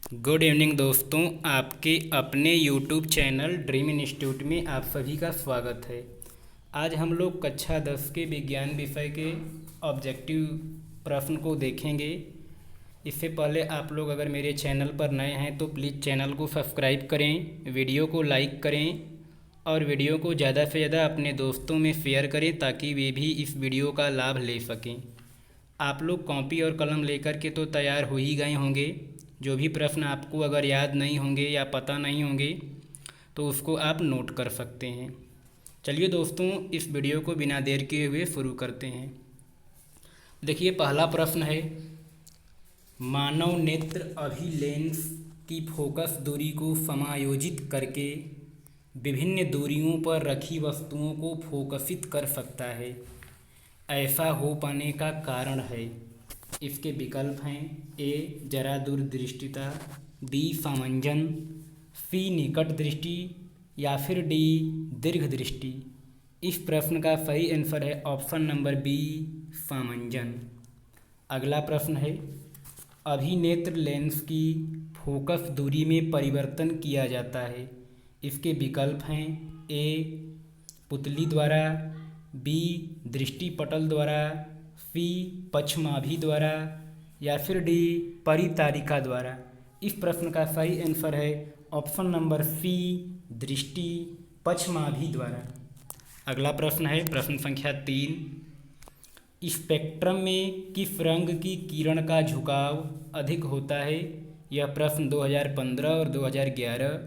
Good evening दोस्तों, आपके अपने यूट्यूब चैनल ड्रीम इंस्टीट्यूट में आप सभी का स्वागत है। आज हम लोग कक्षा 10 के विज्ञान विषय के ऑब्जेक्टिव प्रश्न को देखेंगे। इससे पहले आप लोग अगर मेरे चैनल पर नए हैं तो प्लीज़ चैनल को सब्सक्राइब करें, वीडियो को लाइक करें और वीडियो को ज़्यादा से ज़्यादा अपने दोस्तों में शेयर करें ताकि वे भी इस वीडियो का लाभ ले सकें। आप लोग कॉपी और कलम लेकर के तो तैयार हो ही गए होंगे। जो भी प्रश्न आपको अगर याद नहीं होंगे या पता नहीं होंगे तो उसको आप नोट कर सकते हैं। चलिए दोस्तों, इस वीडियो को बिना देर किए हुए शुरू करते हैं। देखिए, पहला प्रश्न है, मानव नेत्र अभी लेंस की फोकस दूरी को समायोजित करके विभिन्न दूरियों पर रखी वस्तुओं को फोकसित कर सकता है। ऐसा हो पाने का कारण है। इसके विकल्प हैं, ए जरा दूरदृष्टिता, बी सामंजन, सी निकट दृष्टि या फिर डी दीर्घ दृष्टि। इस प्रश्न का सही आंसर है ऑप्शन नंबर बी सामंजन। अगला प्रश्न है, अभिनेत्र लेंस की फोकस दूरी में परिवर्तन किया जाता है। इसके विकल्प हैं, ए पुतली द्वारा, बी दृष्टिपटल द्वारा, सी पक्षमाभि द्वारा या फिर डी परितारिका द्वारा। इस प्रश्न का सही आंसर है ऑप्शन नंबर सी दृष्टि पक्षमाभि द्वारा। अगला प्रश्न है प्रश्न संख्या 3, स्पेक्ट्रम में किस रंग की किरण का झुकाव अधिक होता है। यह प्रश्न 2015 और 2011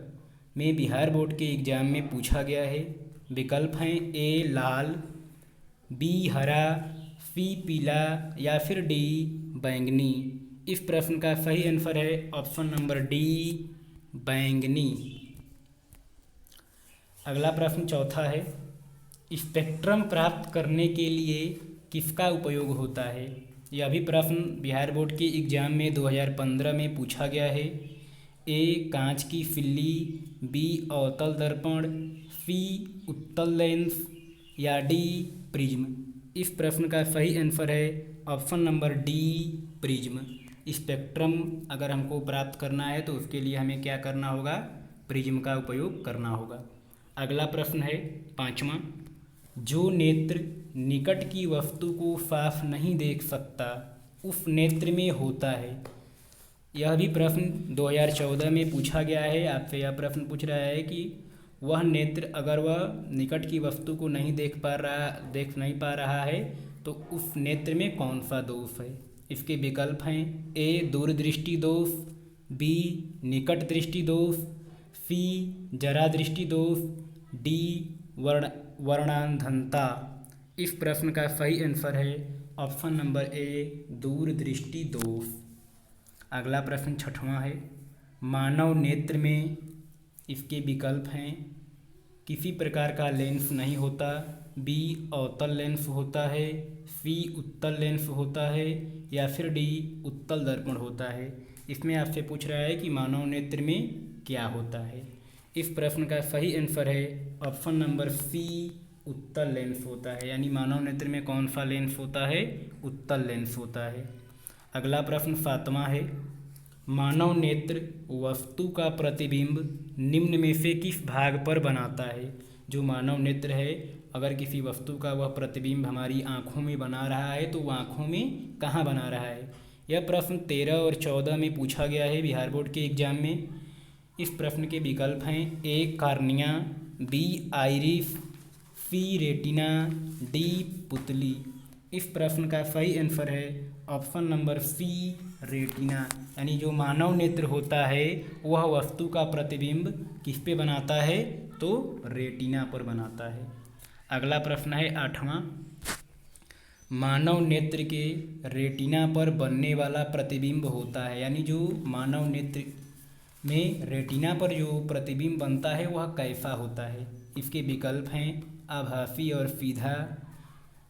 में बिहार बोर्ड के एग्जाम में पूछा गया है। विकल्प हैं, ए लाल, बी हरा, सी पीला या फिर डी बैंगनी। इस प्रश्न का सही आंसर है ऑप्शन नंबर डी बैंगनी। अगला प्रश्न चौथा है, स्पेक्ट्रम प्राप्त करने के लिए किसका उपयोग होता है। यह भी प्रश्न बिहार बोर्ड के एग्जाम में 2015 में पूछा गया है। ए कांच की सिल्ली, बी अवतल दर्पण, सी उत्तल लेंस या डी प्रिज्म। इस प्रश्न का सही आंसर है option number D prism. Spectrum अगर हमको प्राप्त करना है तो उसके लिए हमें क्या करना होगा, प्रिज्म का उपयोग करना होगा। अगला प्रश्न है 5वां, जो नेत्र निकट की वस्तु को साफ नहीं देख सकता उस नेत्र में होता है। यह भी प्रश्न 2014 में पूछा गया है। आपसे यह प्रश्न पूछ रहा है कि वह नेत्र अगर वह निकट की वस्तु को नहीं देख नहीं पा रहा है तो उस नेत्र में कौन सा दोष है। इसके विकल्प हैं, ए दूरदृष्टि दोष, बी निकट दृष्टि दोष, सी जरा दृष्टि दोष, डी वर्णांधता। इस प्रश्न का सही आंसर है ऑप्शन नंबर ए दूरदृष्टि दोष। अगला प्रश्न 6वां है, मानव नेत्र में इसके विकल्प हैं, किसी प्रकार का लेंस नहीं होता, बी अवतल लेंस होता है, सी उत्तल लेंस होता है या फिर डी उत्तल दर्पण होता है। इसमें आपसे पूछ रहा है कि मानव नेत्र में क्या होता है। इस प्रश्न का सही आंसर है ऑप्शन नंबर सी उत्तल लेंस होता है, यानी मानव नेत्र में कौन सा लेंस होता है, उत्तल लेंस होता है। अगला प्रश्न 7वां है, मानव नेत्र वस्तु का प्रतिबिंब निम्न में से किस भाग पर बनाता है। जो मानव नेत्र है, अगर किसी वस्तु का वह प्रतिबिंब हमारी आँखों में बना रहा है तो वह आँखों में कहाँ बना रहा है। यह प्रश्न 13 और 14 में पूछा गया है बिहार बोर्ड के एग्जाम में। इस प्रश्न के विकल्प हैं, ए कार्निया, बी आइरिस, सी रेटिना, डी पुतली। इस प्रश्न का सही आंसर है ऑप्शन नंबर सी रेटिना, यानी जो मानव नेत्र होता है वह वस्तु का प्रतिबिंब किस पे बनाता है, तो रेटिना पर बनाता है। अगला प्रश्न है 8वां, मानव नेत्र के रेटिना पर बनने वाला प्रतिबिंब होता है, यानी जो मानव नेत्र में रेटिना पर जो प्रतिबिंब बनता है वह कैसा होता है। इसके विकल्प हैं, आभासी और सीधा,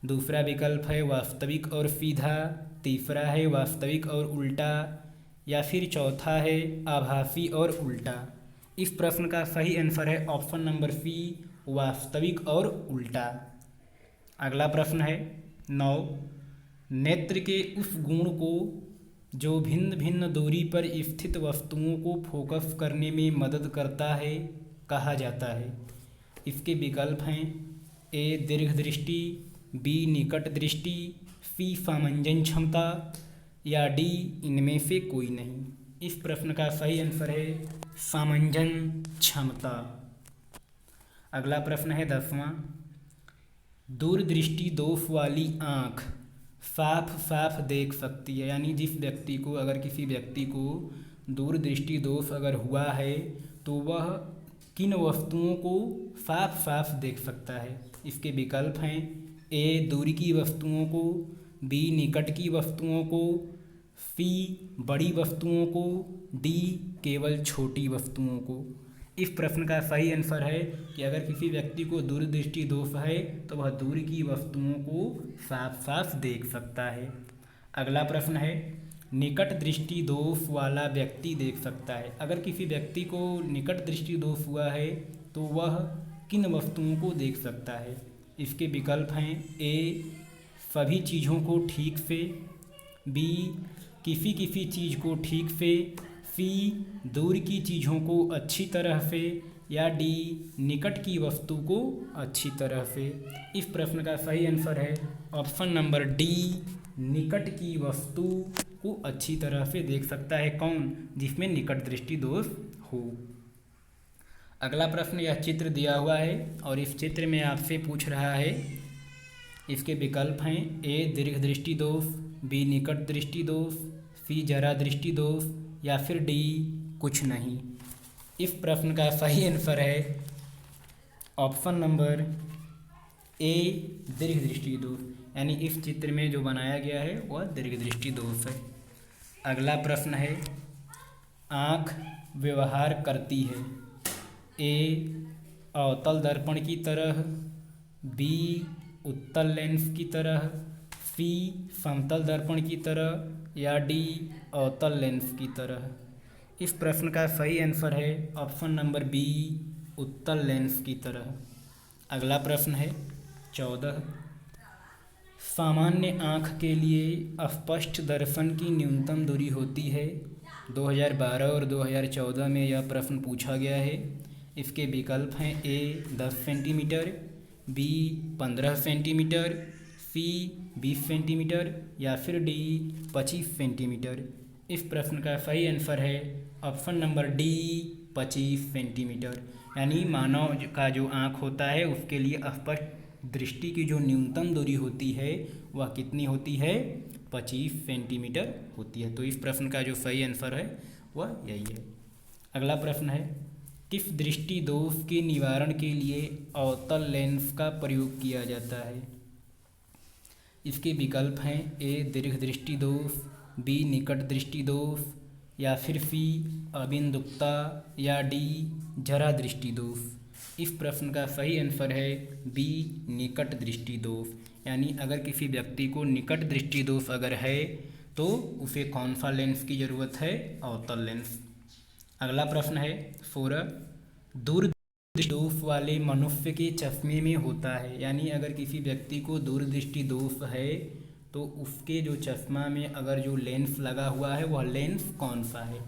दूसरा विकल्प है वास्तविक और सीधा, तीसरा है वास्तविक और उल्टा या फिर चौथा है आभासी और उल्टा। इस प्रश्न का सही आंसर है ऑप्शन नंबर सी वास्तविक और उल्टा। अगला प्रश्न है 9, नेत्र के उस गुण को जो भिन्न भिन्न दूरी पर स्थित वस्तुओं को फोकस करने में मदद करता है कहा जाता है। इसके विकल्प हैं ए दीर्घ दृष्टि, बी निकट दृष्टि, सी सामंजन क्षमता या डी इनमें से कोई नहीं। इस प्रश्न का सही आंसर है सामंजन क्षमता। अगला प्रश्न है 10वां, दूरदृष्टि दोष वाली आँख साफ साफ देख सकती है, यानी जिस व्यक्ति को, अगर किसी व्यक्ति को दूरदृष्टि दोष अगर हुआ है तो वह किन वस्तुओं को साफ साफ देख सकता है। इसके विकल्प हैं ए दूर की वस्तुओं को, बी निकट की वस्तुओं को, सी बड़ी वस्तुओं को, डी केवल छोटी वस्तुओं को। इस प्रश्न का सही आंसर है कि अगर किसी व्यक्ति को दूरदृष्टि दोष है तो वह दूर की वस्तुओं को साफ साफ देख सकता है। अगला प्रश्न है निकट दृष्टि दोष वाला व्यक्ति देख सकता है। अगर किसी व्यक्ति को निकट दृष्टि दोष हुआ है तो वह किन वस्तुओं को देख सकता है। इसके विकल्प हैं ए सभी चीज़ों को ठीक से, बी किसी किसी चीज़ को ठीक से, सी दूर की चीज़ों को अच्छी तरह से या डी निकट की वस्तु को अच्छी तरह से। इस प्रश्न का सही आंसर है ऑप्शन नंबर डी निकट की वस्तु को अच्छी तरह से देख सकता है। कौन? जिसमें निकट दृष्टि दोष हो। अगला प्रश्न यह चित्र दिया हुआ है और इस चित्र में आपसे पूछ रहा है, इसके विकल्प हैं ए दीर्घ दृष्टि दोष, बी निकट दृष्टि दोष, सी जरा दृष्टि दोष या फिर डी कुछ नहीं। इस प्रश्न का सही आंसर है ऑप्शन नंबर ए दीर्घ दृष्टि दोष, यानी इस चित्र में जो बनाया गया है वह दीर्घ दृष्टि दोष है। अगला प्रश्न है आँख व्यवहार करती है ए अवतल दर्पण की तरह, बी उत्तल लेंस की तरह, सी समतल दर्पण की तरह या डी अवतल लेंस की तरह। इस प्रश्न का सही आंसर है ऑप्शन नंबर बी उत्तल लेंस की तरह। अगला प्रश्न है 14, सामान्य आँख के लिए स्पष्ट दर्शन की न्यूनतम दूरी होती है। 2012 और 2014 में यह प्रश्न पूछा गया है। इसके विकल्प हैं ए 10 सेंटीमीटर, बी 15 सेंटीमीटर, सी 20 सेंटीमीटर या फिर डी 25 सेंटीमीटर। इस प्रश्न का सही आंसर है ऑप्शन नंबर डी 25 सेंटीमीटर, यानी मानव का जो आँख होता है उसके लिए स्पष्ट दृष्टि की जो न्यूनतम दूरी होती है वह कितनी होती है? 25 सेंटीमीटर होती है। तो इस प्रश्न का जो सही आंसर है वह यही है। अगला प्रश्न है किस दृष्टि दोष के निवारण के लिए अवतल लेंस का प्रयोग किया जाता है। इसके विकल्प हैं ए दीर्घ दृष्टि दोष, बी निकट दृष्टि दोष या फिर सी अबिंदुकता या डी जरा दृष्टि दोष। इस प्रश्न का सही आंसर है बी निकट दृष्टि दोष, यानी अगर किसी व्यक्ति को निकट दृष्टि दोष अगर है तो उसे कौन सा लेंस की ज़रूरत है? अवतल लेंस। अगला प्रश्न है 16, दूरदृष्टि दोष वाले मनुष्य के चश्मे में होता है, यानी अगर किसी व्यक्ति को दूरदृष्टि दोष है तो उसके जो चश्मा में अगर जो लेंस लगा हुआ है वह लेंस कौन सा है?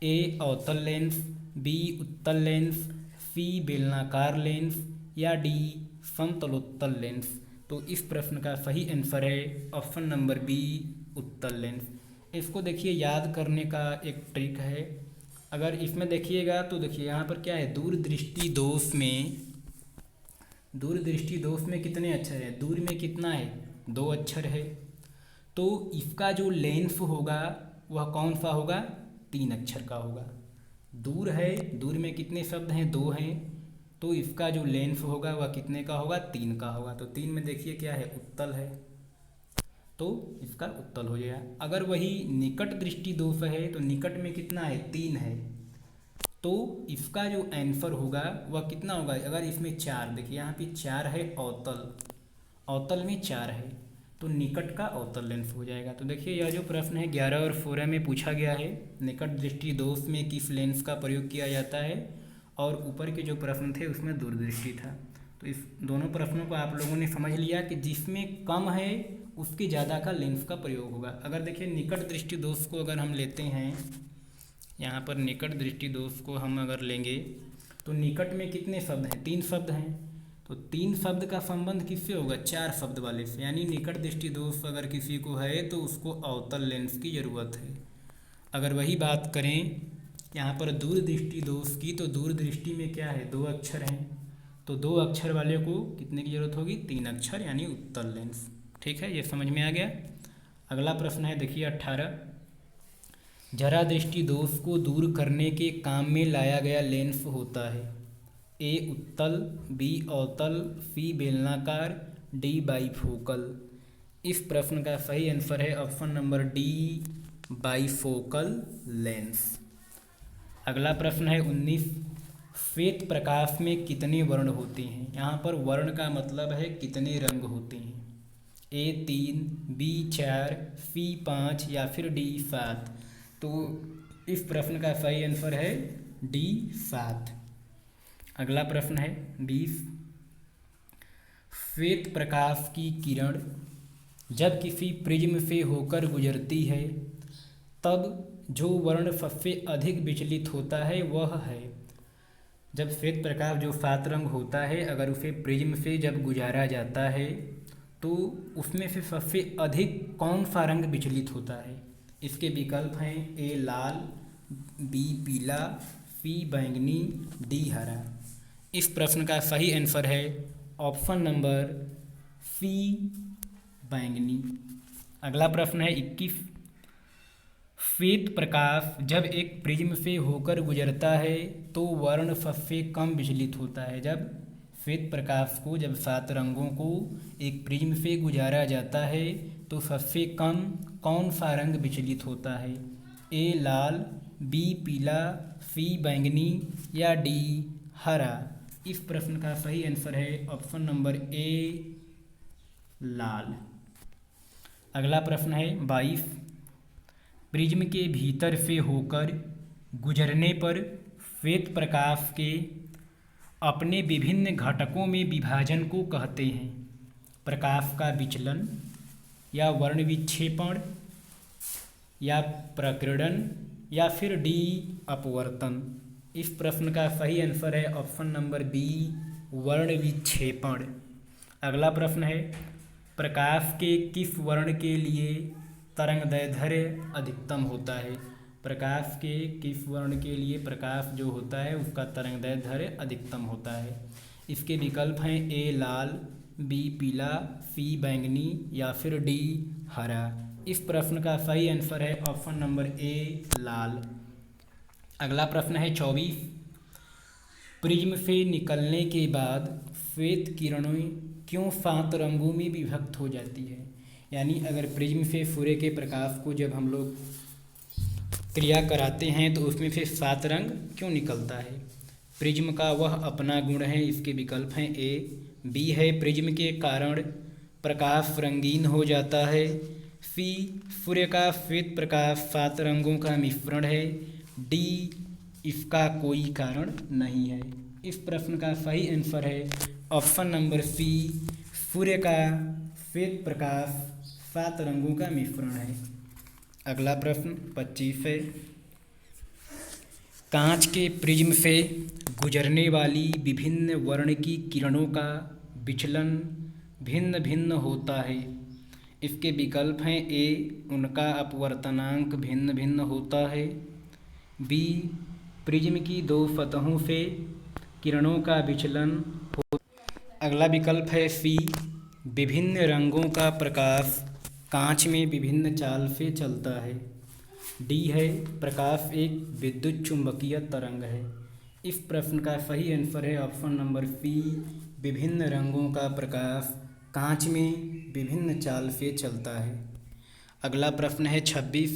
ए अवतल लेंस, बी उत्तल लेंस, सी बेलनाकार लेंस या डी समतलोत्तल लेंस। तो इस प्रश्न का सही आंसर है ऑप्शन नंबर बी उत्तल लेंस। इसको देखिए याद करने का एक ट्रिक है। अगर इसमें देखिएगा तो देखिए यहाँ पर क्या है, दूरदृष्टि दोष में कितने अक्षर हैं? दूर में कितना है? 2 अक्षर है। तो इसका जो लेंस होगा वह कौन सा होगा? 3 अक्षर का होगा। दूर है, दूर में कितने शब्द हैं? 2 हैं। तो इसका जो लेंस होगा वह कितने का होगा? 3 का होगा। तो 3 में देखिए क्या है? उत्तल है, तो इसका उत्तल हो जाएगा। अगर वही निकट दृष्टि दोष है तो निकट में कितना है? 3 है। तो इसका जो आंसर होगा वह कितना होगा? अगर इसमें 4, देखिए यहाँ पे 4 है, अवतल में 4 है, तो निकट का अवतल लेंस हो जाएगा। तो देखिए यह जो प्रश्न है 11 और 16 में पूछा गया है, निकट दृष्टि दोष में किस लेंस का प्रयोग किया जाता है, और ऊपर के जो प्रश्न थे उसमें दूरदृष्टि था। तो इस दोनों प्रश्नों को आप लोगों ने समझ लिया कि जिसमें कम है उसकी ज़्यादा का लेंस का प्रयोग होगा। अगर देखिए निकट दृष्टि दोष को अगर हम लेते हैं, यहाँ पर निकट दृष्टि दोष को हम अगर लेंगे तो निकट में कितने शब्द हैं? 3 शब्द हैं। तो 3 शब्द का संबंध किससे होगा? 4 शब्द वाले से। यानी निकट दृष्टि दोष अगर किसी को है तो उसको अवतल लेंस की ज़रूरत है। अगर वही बात करें यहाँ पर दूर दृष्टि दोष की, तो दूर दृष्टि में क्या है? 2 अक्षर हैं। तो 2 अक्षर वाले को कितने की जरूरत होगी? 3 अक्षर, यानी उत्तल लेंस। ठीक है, ये समझ में आ गया। अगला प्रश्न है देखिए 18। जरा दृष्टि दोष को दूर करने के काम में लाया गया लेंस होता है। ए उत्तल, बी अवतल, सी बेलनाकार, डी बाईफोकल। इस प्रश्न का सही आंसर है option number D, bifocal lens. अगला प्रश्न है 19। श्वेत प्रकाश में कितने वर्ण होते हैं? यहाँ पर वर्ण का मतलब है कितने रंग होते हैं। ए 3, बी 4, सी 5 या फिर डी 7। तो इस प्रश्न का सही आंसर है डी 7। अगला प्रश्न है 20। श्वेत प्रकाश की किरण जब किसी प्रिज्म से होकर गुजरती है तब जो वर्ण सबसे अधिक विचलित होता है वह है। जब श्वेत प्रकाश जो 7 रंग होता है, अगर उसे प्रिज्म से जब गुजारा जाता है तो उसमें से सबसे अधिक कौन सा रंग विचलित होता है? इसके विकल्प हैं ए लाल, बी पीला, सी बैंगनी, डी हरा। इस प्रश्न का सही आंसर है ऑप्शन नंबर सी, बैंगनी। अगला प्रश्न है 21। श्वेत प्रकाश जब एक प्रिज्म से होकर गुजरता है तो वर्ण सबसे कम विचलित होता है। जब श्वेत प्रकाश को, जब 7 रंगों को एक प्रिज्म से गुजारा जाता है तो सबसे कम कौन सा रंग विचलित होता है? ए लाल, बी पीला, सी बैंगनी या डी हरा। इस प्रश्न का सही आंसर है ऑप्शन नंबर ए, लाल। अगला प्रश्न है 22। प्रिज्म के भीतर से होकर गुजरने पर श्वेत प्रकाश के अपने विभिन्न घटकों में विभाजन को कहते हैं। प्रकाश का विचलन या वर्ण विक्षेपण या प्रकीर्णन या फिर डी अपवर्तन। इस प्रश्न का सही आंसर है ऑप्शन नंबर बी, वर्ण विक्षेपण। अगला प्रश्न है प्रकाश के किस वर्ण के लिए तरंगदैर्ध्य अधिकतम होता है? प्रकाश के किस वर्ण के लिए प्रकाश जो होता है उसका तरंगदैर्ध्य अधिकतम होता है? इसके विकल्प हैं ए लाल, बी पीला, सी बैंगनी या फिर डी हरा। इस प्रश्न का सही आंसर है ऑप्शन नंबर ए, लाल। अगला प्रश्न है 24। प्रिज्म से निकलने के बाद श्वेत किरणें क्यों 7 रंगों में विभक्त हो जाती है? यानी अगर प्रिज्म से सूर्य के प्रकाश को जब हम लोग क्रिया कराते हैं तो उसमें से 7 रंग क्यों निकलता है? प्रिज्म का वह अपना गुण है। इसके विकल्प हैं ए, बी है प्रिज्म के कारण प्रकाश रंगीन हो जाता है, सी सूर्य का श्वेत प्रकाश 7 रंगों का मिश्रण है, डी इसका कोई कारण नहीं है। इस प्रश्न का सही आंसर है ऑप्शन नंबर सी, सूर्य का श्वेत प्रकाश 7 रंगों का मिश्रण है। अगला प्रश्न 25 है। कांच के प्रिज्म से गुजरने वाली विभिन्न वर्ण की किरणों का विचलन भिन्न भिन्न होता है। इसके विकल्प हैं ए, उनका अपवर्तनांक भिन्न भिन्न होता है, बी प्रिज्म की 2 सतहों से किरणों का विचलन हो। अगला विकल्प है सी, विभिन्न रंगों का प्रकाश कांच में विभिन्न चाल से चलता है, डी है प्रकाश एक विद्युत चुंबकीय तरंग है। इस प्रश्न का सही आंसर है ऑप्शन नंबर सी, विभिन्न रंगों का प्रकाश कांच में विभिन्न चाल से चलता है। अगला प्रश्न है 26।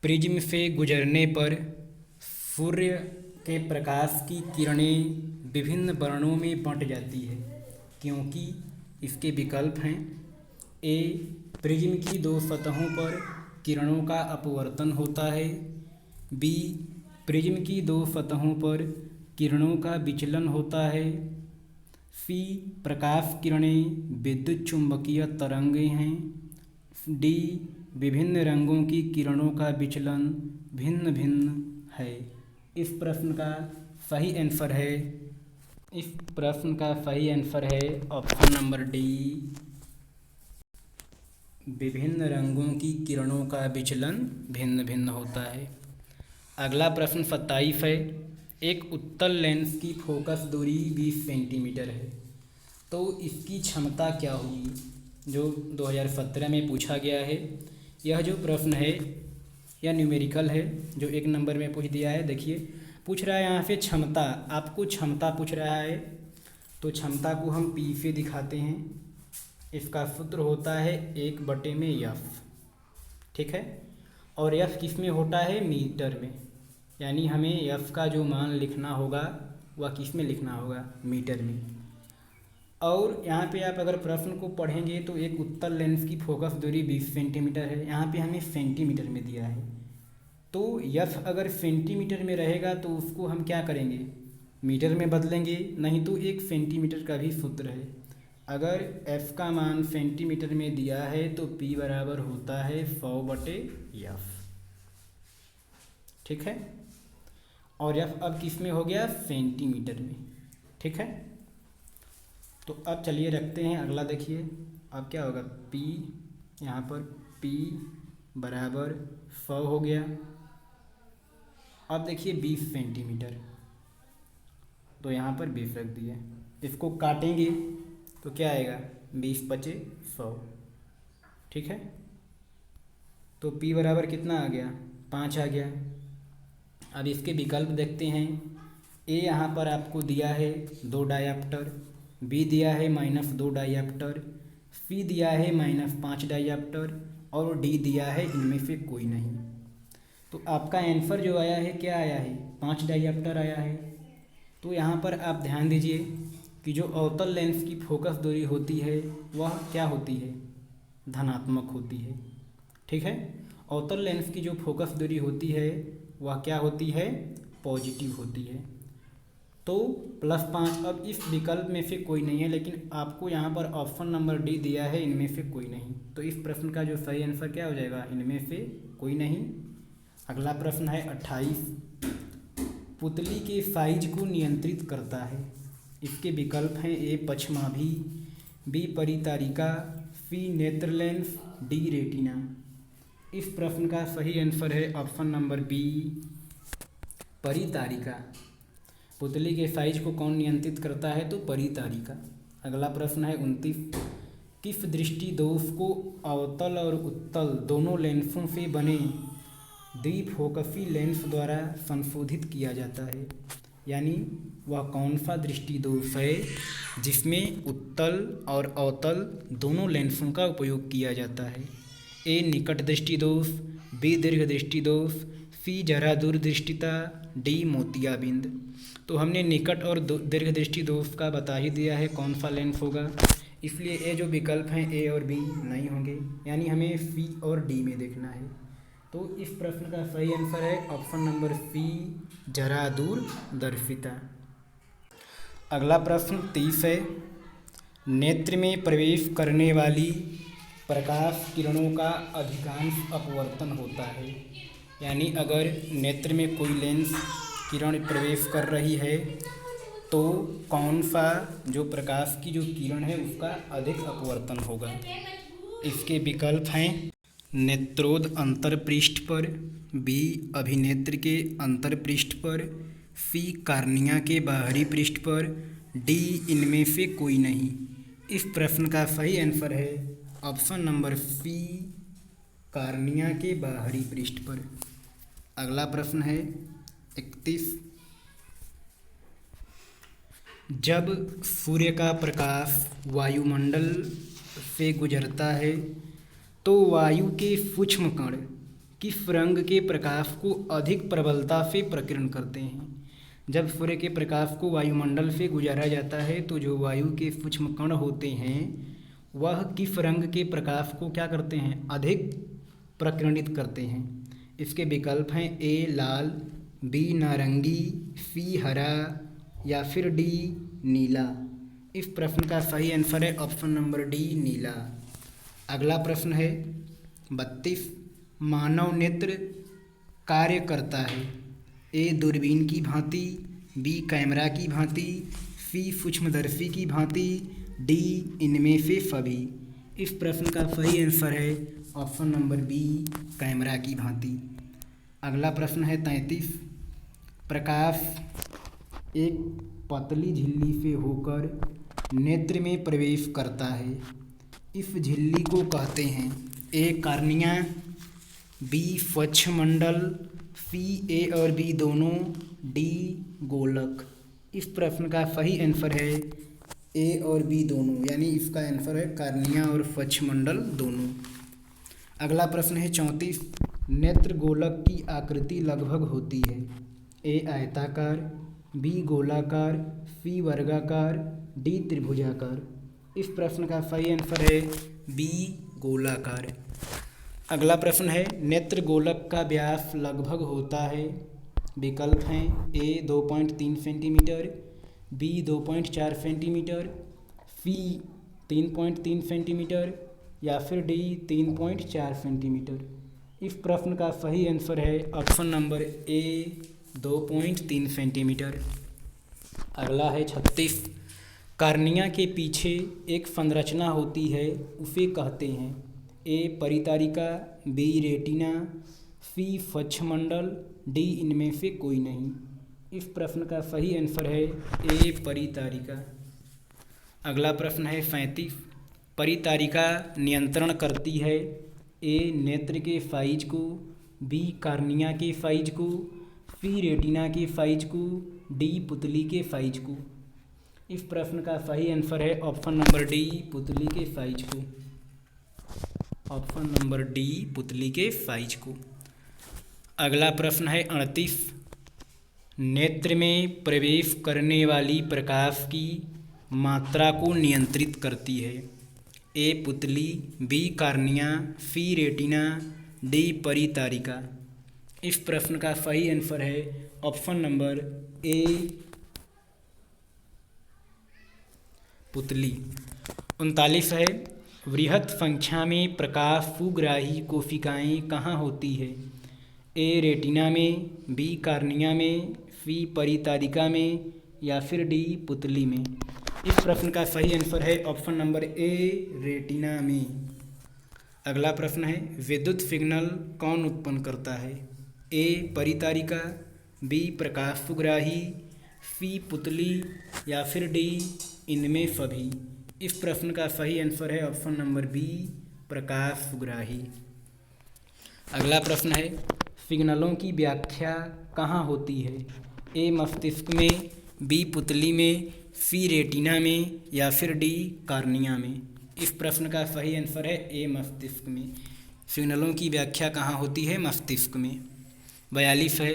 प्रिज्म से गुजरने पर सूर्य के प्रकाश की किरणें विभिन्न वर्णों में बंट जाती है क्योंकि इसके विकल्प हैं ए, प्रिज्म की 2 सतहों पर किरणों का अपवर्तन होता है, बी प्रिज्म की 2 सतहों पर किरणों का विचलन होता है, सी प्रकाश किरणें विद्युत चुंबकीय तरंगें हैं। डी विभिन्न रंगों की किरणों का विचलन भिन्न भिन्न है। इस प्रश्न का सही आंसर है ऑप्शन नंबर डी, विभिन्न रंगों की किरणों का विचलन भिन्न भिन्न होता है। अगला प्रश्न 27 है। एक उत्तल लेंस की फोकस दूरी 20 सेंटीमीटर है, तो इसकी क्षमता क्या होगी, जो 2017 में पूछा गया है। यह जो प्रश्न है यह न्यूमेरिकल है, जो 1 नंबर में पूछ दिया है। देखिए पूछ रहा है यहाँ से क्षमता, आपको क्षमता पूछ रहा है, तो क्षमता को हम P से दिखाते हैं। इसका सूत्र होता है 1/F, ठीक है। और F किस में होता है, मीटर में, यानी हमें F का जो मान लिखना होगा वह किस में लिखना होगा, मीटर में। और यहाँ पे आप अगर प्रश्न को पढ़ेंगे तो एक उत्तल लेंस की फोकस दूरी 20 सेंटीमीटर है, यहाँ पे हमें सेंटीमीटर में दिया है। तो F अगर सेंटीमीटर में रहेगा तो उसको हम क्या करेंगे, मीटर में बदलेंगे, नहीं तो 1 सेंटीमीटर का भी सूत्र है। अगर F का मान सेंटीमीटर में दिया है तो P बराबर होता है 100/F, ठीक है। और F अब किस में हो गया, सेंटीमीटर में, ठीक है। तो अब चलिए रखते हैं अगला। देखिए अब क्या होगा, P यहाँ पर P बराबर 100 हो गया। अब देखिए 20 सेंटीमीटर, तो यहाँ पर 20 रख दिए। इसको काटेंगे तो क्या आएगा, 20 × 100, ठीक है। तो P बराबर कितना आ गया, 5 आ गया। अब इसके विकल्प देखते हैं। A यहाँ पर आपको दिया है 2 डायप्टर, B दिया है -2 डायप्टर, C दिया है -5 डायप्टर और D दिया है इनमें से कोई नहीं। तो आपका आंसर जो आया है क्या आया है, 5 डायप्टर आया है। तो यहाँ पर आप ध्यान दीजिए कि जो अवतल लेंस की फोकस दूरी होती है वह क्या होती है, धनात्मक होती है, ठीक है। अवतल लेंस की जो फोकस दूरी होती है वह क्या होती है, पॉजिटिव होती है। तो +5। अब इस विकल्प में से कोई नहीं है, लेकिन आपको यहाँ पर ऑप्शन नंबर डी दिया है इनमें से कोई नहीं। तो इस प्रश्न का जो सही आंसर क्या हो जाएगा, इनमें से कोई नहीं। अगला प्रश्न है 28। पुतली के साइज को नियंत्रित करता है। इसके विकल्प हैं A पक्षमाभी, B परितारिका, C नेत्र लेंस, D रेटिना। इस प्रश्न का सही आंसर है ऑप्शन नंबर बी, परितारिका। पुतली के साइज को कौन नियंत्रित करता है, तो परितारिका। अगला प्रश्न है 29। किस दृष्टि दोष को अवतल और उत्तल दोनों लेंसों से बने द्विफोकसी लेंस द्वारा संशोधित किया जाता है, यानी वह कौन सा दृष्टि दोष है जिसमें उत्तल और अवतल दोनों लेंसों का उपयोग किया जाता है। A निकट दृष्टि दोष, B दीर्घ दृष्टि दोष, C जरा दूर दृष्टिता, D मोतियाबिंद। तो हमने निकट और दीर्घ दृष्टि दोष का बता ही दिया है कौन सा लेंस होगा, इसलिए ये जो विकल्प हैं A और B नहीं होंगे, यानी हमें C और D में देखना है। तो इस प्रश्न का सही आंसर है ऑप्शन नंबर C, जरा दूर दर्शिता। अगला प्रश्न 30 है। नेत्र में प्रवेश करने वाली प्रकाश किरणों का अधिकांश अपवर्तन होता है, यानी अगर नेत्र में कोई लेंस किरण प्रवेश कर रही है तो कौन सा जो प्रकाश की जो किरण है उसका अधिक अपवर्तन होगा। इसके विकल्प हैं नेत्रोद अंतरपृष्ठ पर, बी अभिनेत्र के अंतरपृष्ठ पर, सी कार्निया के बाहरी पृष्ठ पर, डी इनमें से कोई नहीं। इस प्रश्न का सही आंसर है ऑप्शन नंबर सी, कार्निया के बाहरी पृष्ठ पर। अगला प्रश्न है 31। जब सूर्य का प्रकाश वायुमंडल से गुजरता है तो वायु के सूक्ष्म कण किस रंग के प्रकाश को अधिक प्रबलता से प्रकीर्ण करते हैं। जब सूर्य के प्रकाश को वायुमंडल से गुजारा जाता है तो जो वायु के सूक्ष्म कण होते हैं वह किस रंग के प्रकाश को क्या करते हैं, अधिक प्रकीर्णित करते हैं। इसके विकल्प हैं ए लाल, बी नारंगी, सी हरा या फिर डी नीला। इस प्रश्न का सही आंसर है ऑप्शन नंबर डी नीला। अगला प्रश्न है 32। मानव नेत्र कार्य करता है ए दूरबीन की भांति, बी कैमरा की भांति, सी सूक्ष्मदर्शी की भांति, डी इनमें से सभी। इस प्रश्न का सही आंसर है ऑप्शन नंबर बी कैमरा की भांति। अगला प्रश्न है 33। प्रकाश एक पतली झिल्ली से होकर नेत्र में प्रवेश करता है। इस झिल्ली को कहते हैं ए कार्निया, बी स्वच्छमंडल, सी ए और बी दोनों, डी गोलक। इस प्रश्न का सही आंसर है ए और बी दोनों, यानी इसका आंसर है कार्निया और स्वच्छमंडल दोनों। अगला प्रश्न है 34। नेत्र गोलक की आकृति लगभग होती है ए आयताकार, बी गोलाकार, सी वर्गाकार, डी त्रिभुजाकार। इस प्रश्न का सही आंसर है बी गोलाकार। अगला प्रश्न है नेत्र गोलक का व्यास लगभग होता है। विकल्प हैं ए 2.3 सेंटीमीटर, बी 2.4 सेंटीमीटर, सी 3.3 सेंटीमीटर या फिर डी 3.4 सेंटीमीटर। इस प्रश्न का सही आंसर है ऑप्शन नंबर ए 2.3 सेंटीमीटर। अगला है 36। कार्निया के पीछे एक संरचना होती है, उसे कहते हैं ए परितारिका, बी रेटिना, सी स्वच्छमंडल, डी इनमें से कोई नहीं। इस प्रश्न का सही आंसर है ए परितारिका। अगला प्रश्न है 37। परितारिका नियंत्रण करती है ए नेत्र के साइज को, बी कार्निया के साइज को, सी रेटिना के साइज को, डी पुतली के साइज को। इस प्रश्न का सही आंसर है ऑप्शन नंबर डी पुतली के साइज को। ऑप्शन नंबर डी पुतली के साइज को। अगला प्रश्न है 38। नेत्र में प्रवेश करने वाली प्रकाश की मात्रा को नियंत्रित करती है ए पुतली, बी कार्निया, सी रेटिना, डी परितारिका। इस प्रश्न का सही आंसर है ऑप्शन नंबर ए पुतली। 39 है वृहत संख्या में प्रकाश सुग्राही कोशिकाएं कहाँ होती है ए रेटिना में, बी कार्निया में, सी परितारिका में या फिर डी पुतली में। इस प्रश्न का सही आंसर है ऑप्शन नंबर ए रेटिना में। अगला प्रश्न है विद्युत सिग्नल कौन उत्पन्न करता है ए परितारिका, बी प्रकाश सुग्राही, सी पुतली या फिर डी इनमें सभी। इस प्रश्न का सही आंसर है ऑप्शन नंबर बी प्रकाश सुग्राही। अगला प्रश्न है सिग्नलों की व्याख्या कहाँ होती है ए मस्तिष्क में, बी पुतली में, सी रेटिना में या फिर डी कार्निया में। इस प्रश्न का सही आंसर है ए मस्तिष्क में। सिग्नलों की व्याख्या कहाँ होती है मस्तिष्क में। 42 है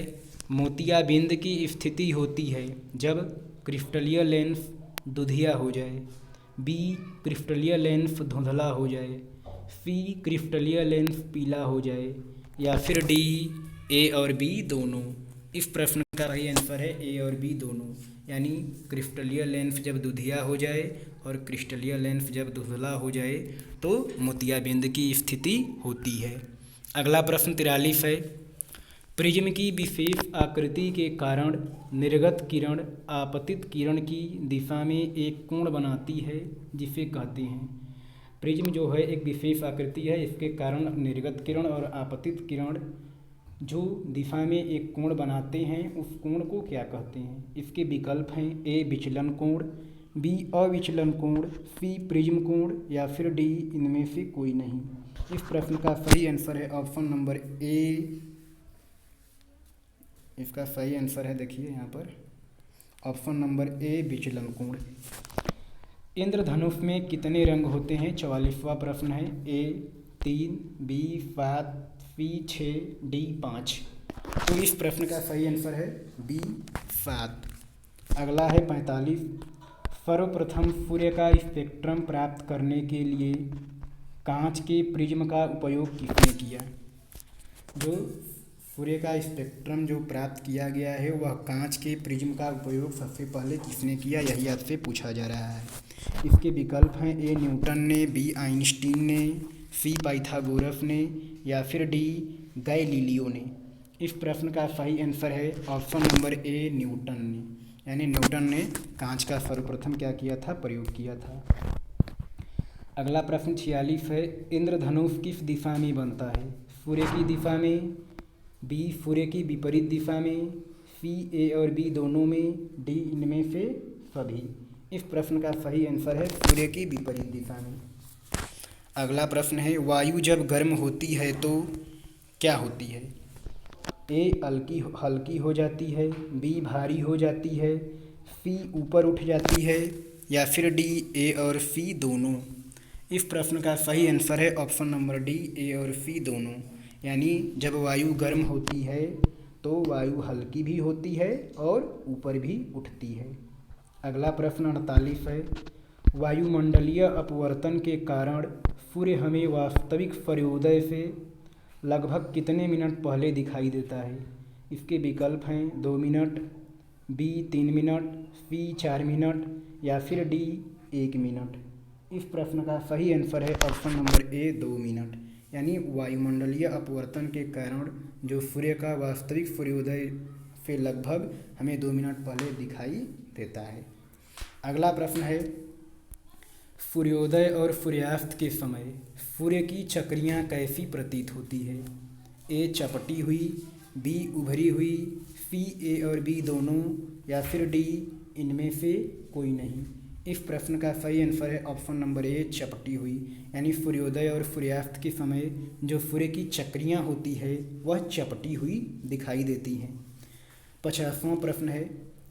मोतियाबिंद की स्थिति होती है जब क्रिस्टलीय लेंस दुधिया हो जाए, बी क्रिस्टलीय लेंस धुंधला हो जाए, सी क्रिस्टलीय लेंस पीला हो जाए या फिर डी ए और बी दोनों। इस प्रश्न का सही आंसर है ए और बी दोनों, यानी क्रिस्टलीय लेंस जब दुधिया हो जाए और क्रिस्टलीय लेंस जब धुंधला हो जाए तो मोतियाबिंद की स्थिति होती है। अगला प्रश्न 43 है प्रिज्म की विशेष आकृति के कारण निर्गत किरण आपतित किरण की दिशा में एक कोण बनाती है जिसे कहते हैं। प्रिज्म जो है एक विशेष आकृति है, इसके कारण निर्गत किरण और आपतित किरण जो दिशा में एक कोण बनाते हैं उस कोण को क्या कहते हैं। इसके विकल्प हैं ए विचलन कोण, बी अविचलन कोण, सी प्रिज्म कोण या फिर डी इनमें से कोई नहीं। इस प्रश्न का सही आंसर है ऑप्शन नंबर ए। इसका सही आंसर है देखिए यहाँ पर ऑप्शन नंबर ए विचलन कोण। इंद्रधनुष में कितने रंग होते हैं 44वां प्रश्न है ए 3, बी 7, सी 6, डी 5। तो इस प्रश्न का सही आंसर है बी 7। अगला है 45। सर्वप्रथम सूर्य का स्पेक्ट्रम प्राप्त करने के लिए कांच के प्रिज्म का उपयोग किसने किया। जो सूर्य का स्पेक्ट्रम जो प्राप्त किया गया है वह कांच के प्रिज्म का उपयोग सबसे पहले किसने किया, यही आपसे पूछा जा रहा है। इसके विकल्प हैं ए न्यूटन ने, बी आइंस्टीन ने, सी पाइथागोरस ने या फिर डी गैलीलियो ने। इस प्रश्न का सही आंसर है ऑप्शन नंबर ए न्यूटन ने, यानी न्यूटन ने कांच का सर्वप्रथम क्या किया था, प्रयोग किया था। अगला प्रश्न 46 है, इंद्रधनुष किस दिशा में बनता है, सूर्य की दिशा में, बी सूर्य की विपरीत दिशा में, सी ए और बी दोनों में, डी इनमें से सभी। इस प्रश्न का सही आंसर है सूर्य की विपरीत दिशा में। अगला प्रश्न है, वायु जब गर्म होती है तो क्या होती है, ए हल्की हो जाती है, बी भारी हो जाती है, सी ऊपर उठ जाती है या फिर डी ए और सी दोनों। इस प्रश्न का सही आंसर है ऑप्शन नंबर डी ए और सी दोनों, यानी जब वायु गर्म होती है तो वायु हल्की भी होती है और ऊपर भी उठती है। अगला प्रश्न 48 है, वायुमंडलीय अपवर्तन के कारण सूर्य हमें वास्तविक सूर्योदय से लगभग कितने मिनट पहले दिखाई देता है। इसके विकल्प हैं 2 मिनट, बी 3 मिनट, सी 4 मिनट या फिर डी 1 मिनट। इस प्रश्न का सही आंसर है ऑप्शन नंबर ए 2 मिनट, यानी वायुमंडलीय अपवर्तन के कारण जो सूर्य का वास्तविक सूर्योदय से लगभग हमें 2 मिनट पहले दिखाई देता है। अगला प्रश्न है, सूर्योदय और सूर्यास्त के समय सूर्य की चक्रियाँ कैसी प्रतीत होती है, ए चपटी हुई, बी उभरी हुई, सी ए और बी दोनों या फिर डी इनमें से कोई नहीं। इस प्रश्न का सही आंसर है ऑप्शन नंबर ए चपटी हुई, यानी सूर्योदय और सूर्यास्त के समय जो सूर्य की चक्रियाँ होती है वह चपटी हुई दिखाई देती हैं। 50वां प्रश्न है,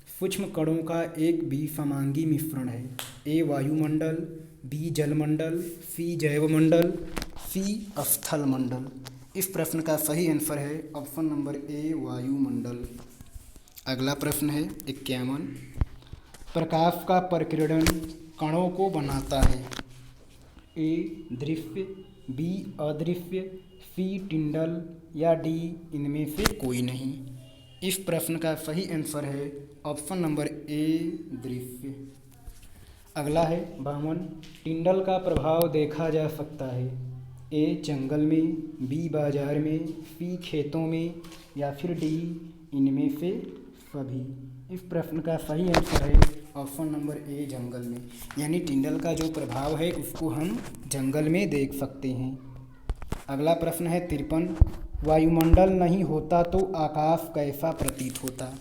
सूक्ष्म कणों का एक विसमांगी मिश्रण है, ए वायुमंडल, बी जलमंडल, सी जैवमंडल, सी स्थल मंडल। इस प्रश्न का सही आंसर है ऑप्शन नंबर ए वायुमंडल। अगला प्रश्न है 51, प्रकाश का प्रकीर्णन कणों को बनाता है, ए दृश्य, बी अदृश्य, सी टिंडल या डी इनमें से कोई नहीं। इस प्रश्न का सही आंसर है ऑप्शन नंबर ए दृश्य। अगला है 52, टिंडल का प्रभाव देखा जा सकता है, ए जंगल में, बी बाजार में, सी खेतों में या फिर डी इनमें से सभी। इस प्रश्न का सही आंसर है ऑप्शन नंबर ए जंगल में, यानी टिंडल का जो प्रभाव है उसको हम जंगल में देख सकते हैं। अगला प्रश्न है 53, वायुमंडल नहीं होता तो आकाश कैसा प्रतीत होता,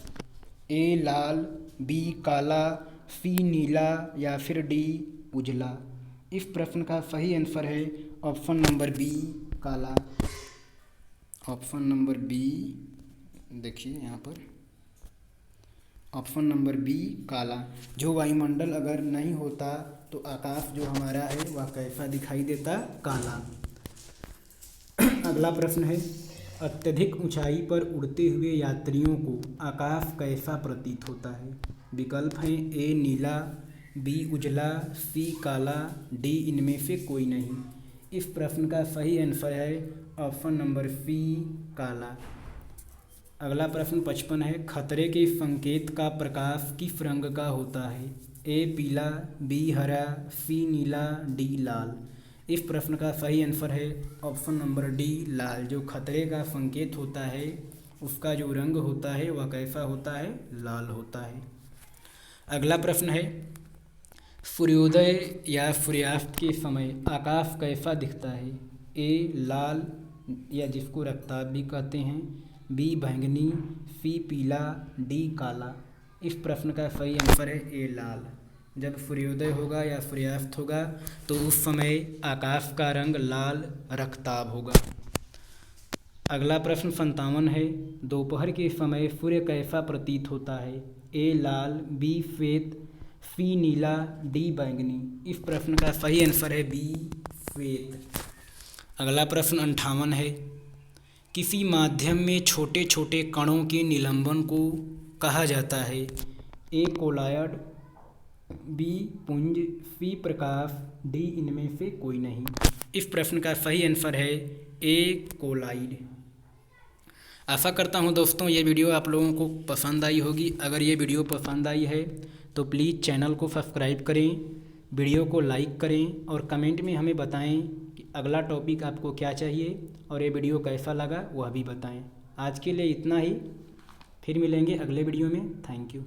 ए लाल, बी काला, सी नीला या फिर डी उजला। इस प्रश्न का सही आंसर है ऑप्शन नंबर बी काला। ऑप्शन नंबर बी, देखिए यहाँ पर ऑप्शन नंबर बी काला। जो वायुमंडल अगर नहीं होता तो आकाश जो हमारा है वह कैसा दिखाई देता, काला। अगला प्रश्न है, अत्यधिक ऊंचाई पर उड़ते हुए यात्रियों को आकाश कैसा प्रतीत होता है। विकल्प हैं ए नीला, बी उजला, सी काला, डी इनमें से कोई नहीं। इस प्रश्न का सही आंसर है ऑप्शन नंबर सी काला। अगला प्रश्न 55 है, खतरे के संकेत का प्रकाश किस रंग का होता है, ए पीला, बी हरा, सी नीला, डी लाल। इस प्रश्न का सही आंसर है ऑप्शन नंबर डी लाल। जो खतरे का संकेत होता है उसका जो रंग होता है वह कैसा होता है, लाल होता है। अगला प्रश्न है, सूर्योदय या सूर्यास्त के समय आकाश कैसा दिखता है, ए लाल या जिसको रक्ताब भी कहते हैं, बी बैंगनी, सी पीला, डी काला। इस प्रश्न का सही आंसर है ए लाल। जब सूर्योदय होगा या सूर्यास्त होगा तो उस समय आकाश का रंग लाल रक्ताब होगा। अगला प्रश्न 57 है, दोपहर के समय सूर्य कैसा प्रतीत होता है, ए लाल, बी श्वेत, सी नीला, डी बैंगनी। इस प्रश्न का सही आंसर है बी श्वेत। अगला प्रश्न 58 है, किसी माध्यम में छोटे छोटे कणों के निलंबन को कहा जाता है, ए कोलॉयड, बी पुंज, सी प्रकाश, डी इनमें से कोई नहीं। इस प्रश्न का सही आंसर है ए कोलॉइड। आशा करता हूँ दोस्तों ये वीडियो आप लोगों को पसंद आई होगी। अगर ये वीडियो पसंद आई है तो प्लीज़ चैनल को सब्सक्राइब करें, वीडियो को लाइक करें और कमेंट में हमें बताएं कि अगला टॉपिक आपको क्या चाहिए और ये वीडियो कैसा लगा वह भी बताएं। आज के लिए इतना ही, फिर मिलेंगे अगले वीडियो में। Thank you.